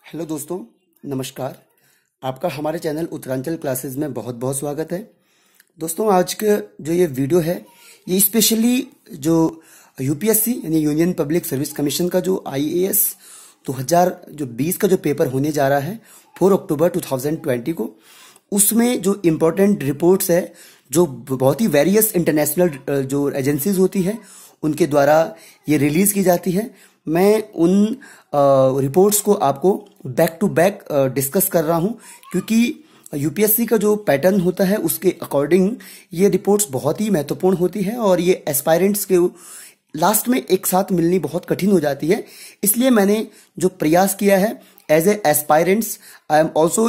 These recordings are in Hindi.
हेलो दोस्तों, नमस्कार। आपका हमारे चैनल उत्तरांचल क्लासेस में बहुत बहुत स्वागत है। दोस्तों, आज का जो ये वीडियो है ये स्पेशली जो यूपीएससी यानी यूनियन पब्लिक सर्विस कमीशन का जो आईएएस 2020 का जो पेपर होने जा रहा है 4 अक्टूबर 2020 को, उसमें जो इम्पोर्टेंट रिपोर्ट्स है जो बहुत ही वेरियस इंटरनेशनल जो एजेंसीज होती है उनके द्वारा ये रिलीज की जाती है। मैं उन रिपोर्ट्स को आपको बैक टू बैक डिस्कस कर रहा हूं, क्योंकि यूपीएससी का जो पैटर्न होता है उसके अकॉर्डिंग ये रिपोर्ट्स बहुत ही महत्वपूर्ण होती है और ये एस्पायरेंट्स के लास्ट में एक साथ मिलनी बहुत कठिन हो जाती है। इसलिए मैंने जो प्रयास किया है as a aspirants, I am also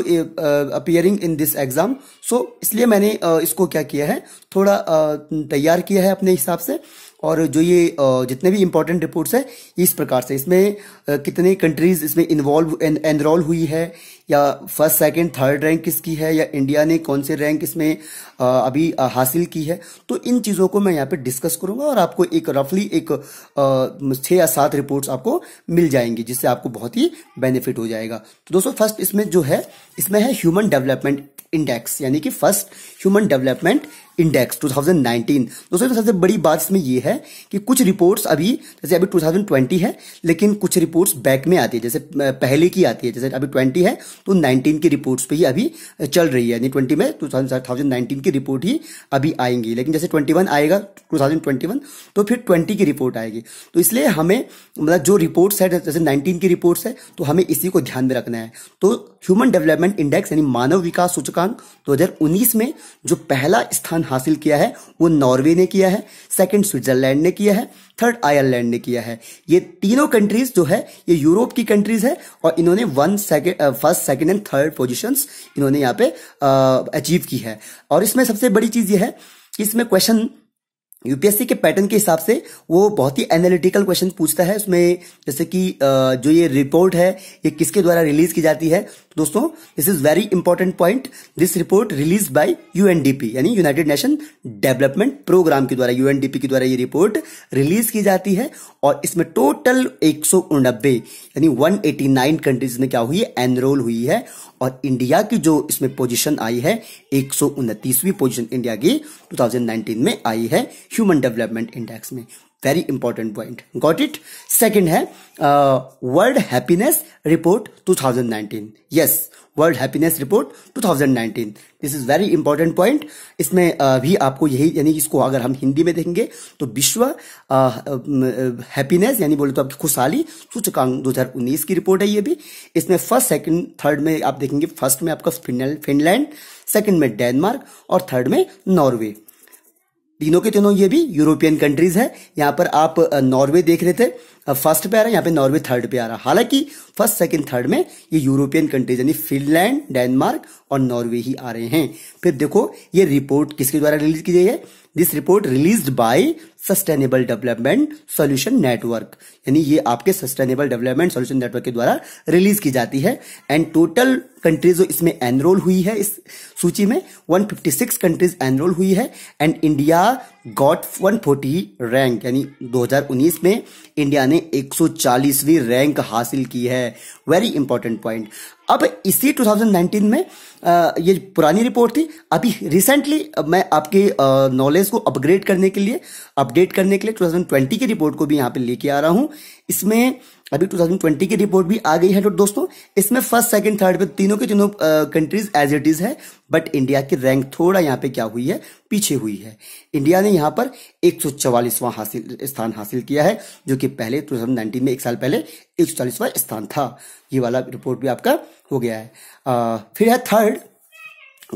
appearing in this exam, so इसलिए मैंने इसको क्या किया है, थोड़ा तैयार किया है अपने हिसाब से। और जो ये जितने भी इंपॉर्टेंट रिपोर्ट्स है ये इस प्रकार से, इसमें कितने कंट्रीज इसमें इन्वॉल्व एनरोल हुई है, या फर्स्ट सेकंड थर्ड रैंक किसकी है, या इंडिया ने कौन से रैंक इसमें अभी हासिल की है, तो इन चीज़ों को मैं यहाँ पे डिस्कस करूंगा और आपको एक रफली एक 6 या 7 रिपोर्ट्स आपको मिल जाएंगी, जिससे आपको बहुत ही बेनिफिट हो जाएगा। तो दोस्तों, फर्स्ट इसमें जो है, इसमें है ह्यूमन डेवलपमेंट इंडेक्स, यानी कि फर्स्ट ह्यूमन डेवलपमेंट इंडेक्स 2019। दोस्तों, सबसे बड़ी बात इसमें यह है कि कुछ रिपोर्ट्स अभी, जैसे अभी 2020 है, लेकिन कुछ रिपोर्ट्स बैक में आती है, जैसे पहले की आती है। जैसे अभी 20 है तो 19 की रिपोर्ट्स पे ही अभी चल रही है, यानी 20 में 2019 की रिपोर्ट ही अभी आएंगी। लेकिन जैसे 21 आएगा 2021 तो फिर 20 की रिपोर्ट आएगी। तो इसलिए हमें मतलब जो रिपोर्ट्स है, जैसे 19 की रिपोर्ट्स है, तो हमें इसी को ध्यान में रखना है। तो ह्यूमन डेवलपमेंट इंडेक्स यानी मानव विकास सूचकांक 2019 में जो पहला स्थान हासिल किया है वो नॉर्वे ने किया है, सेकंड स्विट्जरलैंड ने किया है, थर्ड आयरलैंड ने किया है। ये तीनों कंट्रीज जो है ये यूरोप की कंट्रीज है और इन्होंने first second and third positions इन्होंने यहाँ पे अचीव की है। और इसमें सबसे बड़ी चीज ये है कि इसमें क्वेश्चन यूपीएससी के पैटर्न के हिसाब से वो बहुत ही एनालिटिकल क्वेश्चन पूछता है। उसमें जैसे कि जो ये रिपोर्ट है ये किसके द्वारा रिलीज की जाती है, तो दोस्तों this is very important point. This report release by UNDP यानी यूनाइटेड नेशन डेवलपमेंट प्रोग्राम के द्वारा, यूएनडीपी के द्वारा ये रिपोर्ट रिलीज की जाती है। और इसमें टोटल 189 यानी 189 कंट्रीज में क्या हुई है, एनरोल हुई है। और इंडिया की जो इसमें पोजीशन आई है 129वीं पोजीशन इंडिया की 2019 में आई है ह्यूमन डेवलपमेंट इंडेक्स में। Very important point, got it. Second है world happiness report 2019। Yes, world happiness report 2019, this is very important point. इसमें भी आपको यही, यानी इसको अगर हम हिंदी में देखेंगे तो विश्व हैप्पीनेस यानी बोले तो आपकी खुशहाली सूचकांक 2019 की रिपोर्ट है ये भी। इसमें फर्स्ट सेकंड थर्ड में आप देखेंगे, फर्स्ट में आपका फिनलैंड, सेकंड में डेनमार्क और थर्ड में नॉर्वे। तीनों के तीनों ये भी यूरोपियन कंट्रीज है। यहाँ पर आप नॉर्वे देख रहे थे फर्स्ट पे आ रहा है, यहाँ पे नॉर्वे थर्ड पे आ रहा है। हालांकि फर्स्ट सेकंड थर्ड में ये यूरोपियन कंट्रीज यानी फिनलैंड, डेनमार्क और नॉर्वे ही आ रहे हैं। फिर देखो ये रिपोर्ट किसके द्वारा रिलीज की गई है, this report released by sustainable development solution network, यानी ये आपके सस्टेनेबल डेवलपमेंट सॉल्यूशन नेटवर्क के द्वारा रिलीज की जाती है। एंड टोटल कंट्रीज जो इसमें एनरोल हुई है इस सूची में 156 कंट्रीज एनरोल हुई है। एंड इंडिया गॉट 140 रैंक, यानी 2019 में इंडिया ने 140वीं रैंक हासिल की है। Very important point. अब इसी 2019 में ये पुरानी रिपोर्ट थी, अभी रिसेंटली मैं आपके नॉलेज को अपडेट करने के लिए 2020 की रिपोर्ट को भी यहाँ पे लेके आ रहा हूं। इसमें अभी 2020 की रिपोर्ट भी आ गई है। तो दोस्तों इसमें फर्स्ट सेकंड थर्ड पे तीनों के तीनों कंट्रीज एज इट इज है, बट इंडिया की रैंक थोड़ा यहाँ पे क्या हुई है, पीछे हुई है। इंडिया ने यहाँ पर 144वां स्थान हासिल किया है, जो कि पहले 2019 में एक साल पहले 140वां स्थान था। ये वाला रिपोर्ट भी आपका हो गया है। फिर है third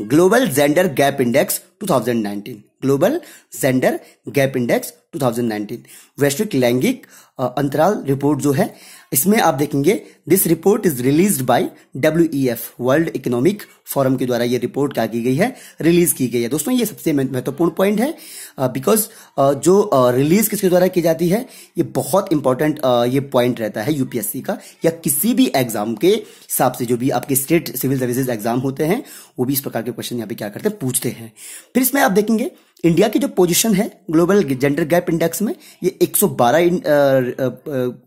global gender gap index 2019, global gender gap index 2019, वैश्विक लैंगिक अंतराल रिपोर्ट जो है, इसमें आप देखेंगे this report is released by WEF world economic forum के द्वारा ये रिपोर्ट क्या की गई है, रिलीज की गई है। दोस्तों ये सबसे महत्वपूर्ण पॉइंट है, बिकॉज जो रिलीज किसके द्वारा की जाती है ये बहुत इंपॉर्टेंट ये पॉइंट रहता है यूपीएससी का, या किसी भी एग्जाम के हिसाब से जो भी आपके स्टेट सिविल सर्विसेज एग्जाम होते हैं वो भी इस प्रकार के क्वेश्चन यहाँ पे क्या करते हैं, पूछते हैं। फिर इसमें आप देखेंगे इंडिया की जो पोजीशन है ग्लोबल जेंडर गैप इंडेक्स में, ये 112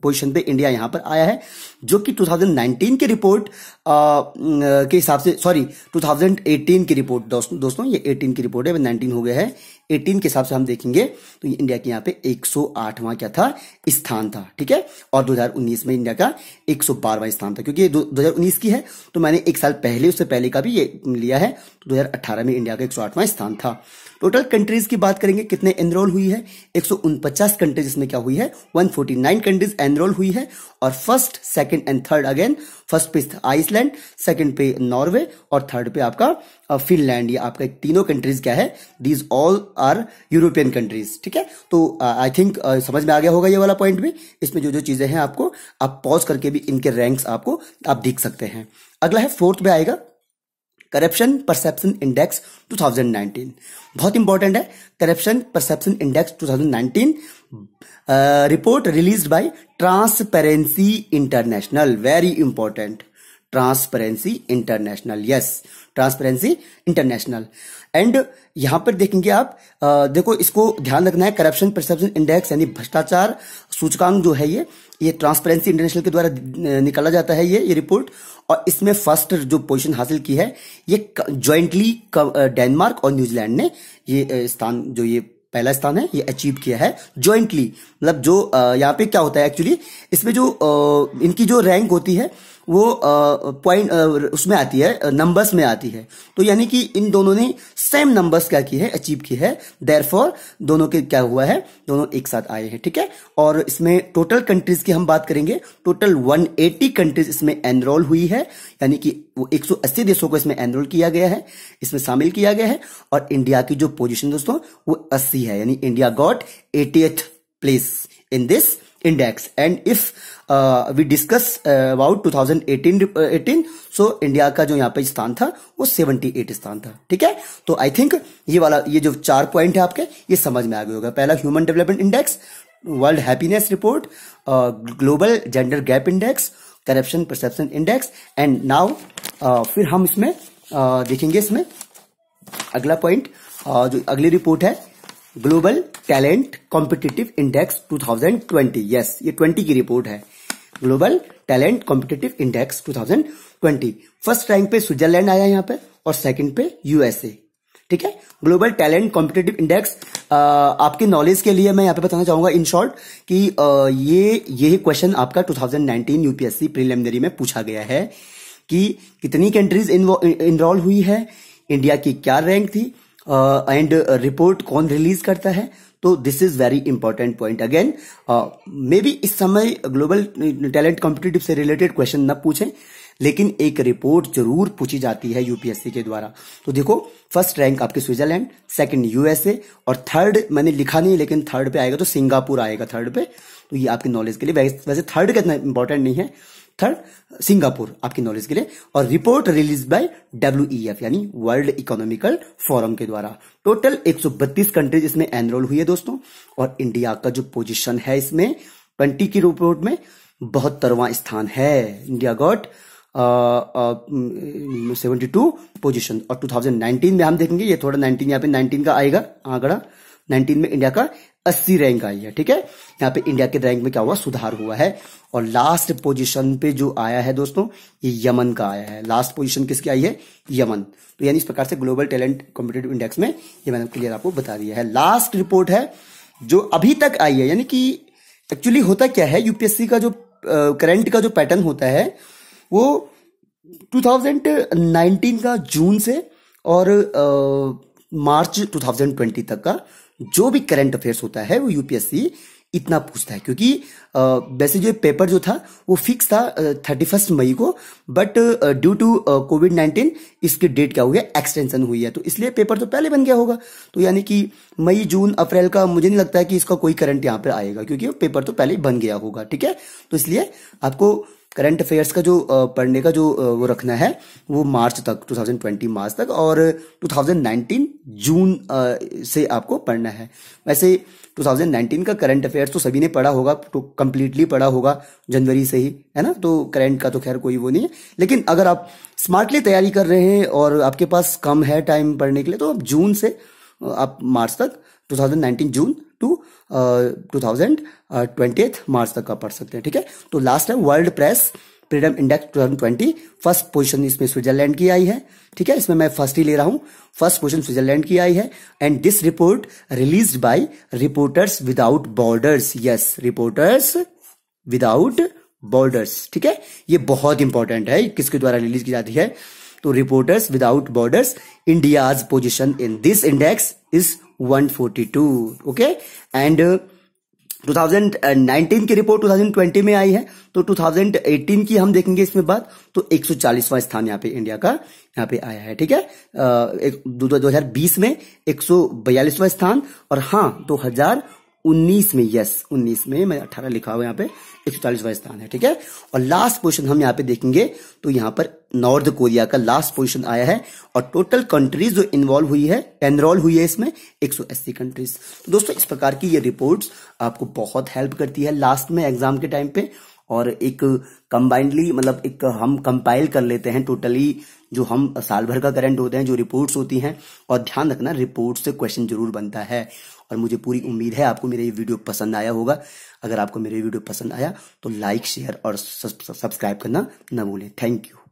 पोजीशन पे इंडिया यहां पर आया है, जो कि 2019 की रिपोर्ट के हिसाब से, सॉरी 2018 की रिपोर्ट दोस्तों ये 18 की रिपोर्ट है, 19 हो गया है। 18 के हिसाब से हम देखेंगे तो ये इंडिया के यहाँ पे 108वां क्या था, स्थान था, ठीक है। और 2019 में इंडिया का 112वां स्थान था, क्योंकि ये 2019 की है तो मैंने एक साल पहले, उससे पहले का भी ये लिया है। तो 2018 में इंडिया का 108वां स्थान था। टोटल कंट्रीज की बात करेंगे, कितने एनरोल हुई है, 149 कंट्रीज इसमें क्या हुई है, 149 कंट्रीज एनरोल हुई है। और first, second and third, again first पे आइसलैंड, सेकंड पे नॉर्वे और थर्ड पे आपका फिनलैंड। ये आपका तीनों कंट्रीज क्या है, these all are European countries, ठीक है। तो आई थिंक समझ में आ गया होगा ये वाला पॉइंट भी। इसमें जो जो चीजें हैं आपको आप पॉज करके भी इनके रैंक्स आपको आप देख सकते हैं। अगला है फोर्थ पे आएगा करप्शन परसेप्शन इंडेक्स 2019, बहुत इंपॉर्टेंट है। Corruption perception index 2019 report released by transparency international, very important, transparency international, yes transparency international. And यहां पर देखेंगे आप, देखो इसको ध्यान रखना है, करप्शन परसेप्शन इंडेक्स यानी भ्रष्टाचार सूचकांक जो है ये ट्रांसपेरेंसी इंटरनेशनल के द्वारा निकाला जाता है ये रिपोर्ट। और इसमें फर्स्ट जो पोजीशन हासिल की है ये जॉइंटली डेनमार्क और न्यूजीलैंड ने ये स्थान, जो ये पहला स्थान है, ये अचीव किया है जॉइंटली। मतलब जो यहाँ पे क्या होता है एक्चुअली, इसमें जो इनकी जो रैंक होती है वो पॉइंट उसमें आती है, नंबर्स में आती है। तो यानी कि इन दोनों ने सेम नंबर्स क्या की है, अचीव की है। देयरफॉर दोनों के क्या हुआ है, दोनों एक साथ आए हैं, ठीक है। और इसमें टोटल कंट्रीज की हम बात करेंगे, टोटल 180 कंट्रीज इसमें एनरोल हुई है, यानी कि वो 180 देशों को इसमें एनरोल किया गया है, इसमें शामिल किया गया है। और इंडिया की जो पोजीशन दोस्तों वो 80 है, यानी India got 80th place in this index. And if we discuss about 2018, so India का जो यहाँ पे स्थान था वो 78 स्थान था, ठीक है। तो आई थिंक ये वाला, ये जो 4 पॉइंट है आपके, ये समझ में आ गए होगा। पहला human development index, world happiness report, global gender gap index, corruption perception index. And now फिर हम इसमें देखेंगे, इसमें अगला पॉइंट जो अगली रिपोर्ट है, global talent competitive index 2020, yes ये 20 की रिपोर्ट है, global talent competitive index 2020। First rank पे स्विट्जरलैंड आया यहाँ पे और सेकंड पे यूएसए, ठीक है। ग्लोबल टैलेंट कॉम्पिटिटिव इंडेक्स, आपके नॉलेज के लिए मैं यहाँ पे बताना चाहूंगा इन शॉर्ट कि ये क्वेश्चन आपका 2019 यूपीएससी प्रीलिमिनरी में पूछा गया है कि कितनी कंट्रीज इनरोल हुई है, इंडिया की क्या रैंक थी, एंड रिपोर्ट कौन रिलीज करता है। तो this is very important point. Again may be इस समय ग्लोबल टैलेंट कॉम्पिटिटिव से रिलेटेड क्वेश्चन न पूछें, लेकिन एक रिपोर्ट जरूर पूछी जाती है यूपीएससी के द्वारा। तो देखो फर्स्ट रैंक आपके स्विट्जरलैंड, सेकंड यूएसए और थर्ड मैंने लिखा नहीं, लेकिन थर्ड पे आएगा तो सिंगापुर आएगा थर्ड पे। तो ये आपकी नॉलेज के लिए, वैसे थर्ड का इतना इंपॉर्टेंट नहीं है, थर्ड सिंगापुर आपकी नॉलेज के लिए। और रिपोर्ट रिलीज बाय WEF यानी वर्ल्ड इकोनॉमिकल फोरम के द्वारा। टोटल 132 कंट्रीज इसमें एनरोल हुई है दोस्तों। और इंडिया का जो पोजीशन है इसमें 20 की रिपोर्ट में 72वां स्थान है। India got 72 position. और 2019 में हम देखेंगे, ये थोड़ा 19 यहाँ पे 19 का आएगा आंकड़ा, 19 में इंडिया का 80 रैंक आई है, ठीक है। यहाँ पे इंडिया के रैंक में क्या हुआ, सुधार हुआ है। और लास्ट पोजीशन पे जो आया है दोस्तों, ये यमन का आया है। लास्ट पोजीशन किसकी आई है, यमन। तो यानी इस प्रकार से ग्लोबल टैलेंट कॉम्पिटिटिव इंडेक्स में ये मैंने क्लियर आपको बता दिया है। लास्ट रिपोर्ट है जो अभी तक आई है, यानी कि एक्चुअली होता क्या है, यूपीएससी का जो करंट का जो पैटर्न होता है वो 2019 का जून से और मार्च 2020 तक का जो भी करंट अफेयर्स होता है वो यूपीएससी इतना पूछता है। क्योंकि वैसे जो पेपर जो था वो फिक्स था 31 मई को, बट ड्यू टू कोविड-19 इसकी डेट क्या हुई है, एक्सटेंशन हुई है। तो इसलिए पेपर तो पहले बन गया होगा। तो यानी कि मई जून अप्रैल का मुझे नहीं लगता है कि इसका कोई करंट यहाँ पे आएगा, क्योंकि पेपर तो पहले ही बन गया होगा, ठीक है। तो इसलिए आपको करंट अफेयर्स का जो पढ़ने का जो वो रखना है वो मार्च तक, 2020 मार्च तक, और 2019 जून से आपको पढ़ना है। वैसे 2019 का करंट अफेयर्स तो सभी ने पढ़ा होगा, तो कंप्लीटली पढ़ा होगा जनवरी से ही, है ना। तो करंट का तो खैर कोई वो नहीं है, लेकिन अगर आप स्मार्टली तैयारी कर रहे हैं और आपके पास कम है टाइम पढ़ने के लिए, तो आप जून से आप मार्च तक, 2019 जून टू 2020 मार्च तक का पढ़ सकते हैं, ठीक है। तो लास्ट है world press freedom index 2020 first position इसमें स्विट्जरलैंड की आई है। ठीक है, इसमें मैं फर्स्ट ही ले रहा हूं, फर्स्ट पोजीशन स्विट्जरलैंड की आई है। And this report released by reporters without borders. Yes, reporters without borders. ठीक है, ये बहुत इंपॉर्टेंट है, किसके द्वारा रिलीज की जाती है, तो reporters without borders. India's position in this index is 142। Okay, and 2019 की रिपोर्ट 2020 में आई है, तो 2018 की हम देखेंगे इसमें बात, तो 140वां स्थान यहाँ पे इंडिया का यहाँ पे आया है। ठीक है, 2020 में 142वां स्थान, और हाँ 2019 में, यस 19 में, मैं 18 लिखा हुआ यहाँ पे, 140वां स्थान है। ठीक है, और लास्ट पोजीशन हम यहाँ पे देखेंगे तो यहाँ पर नॉर्थ कोरिया का लास्ट पोजीशन आया है, और टोटल कंट्रीज जो इन्वॉल्व हुई है, एनरोल हुई है इसमें 180 कंट्रीज। तो दोस्तों इस प्रकार की ये रिपोर्ट्स आपको बहुत हेल्प करती है लास्ट में एग्जाम के टाइम पे, और एक कंबाइंडली मतलब एक हम कंपाइल कर लेते हैं टोटली जो हम साल भर का करंट होते हैं, जो रिपोर्ट्स होती हैं। और ध्यान रखना, रिपोर्ट से क्वेश्चन जरूर बनता है, और मुझे पूरी उम्मीद है आपको मेरा ये वीडियो पसंद आया होगा। अगर आपको मेरा वीडियो पसंद आया तो लाइक, शेयर और सब्सक्राइब करना ना भूलें। Thank you.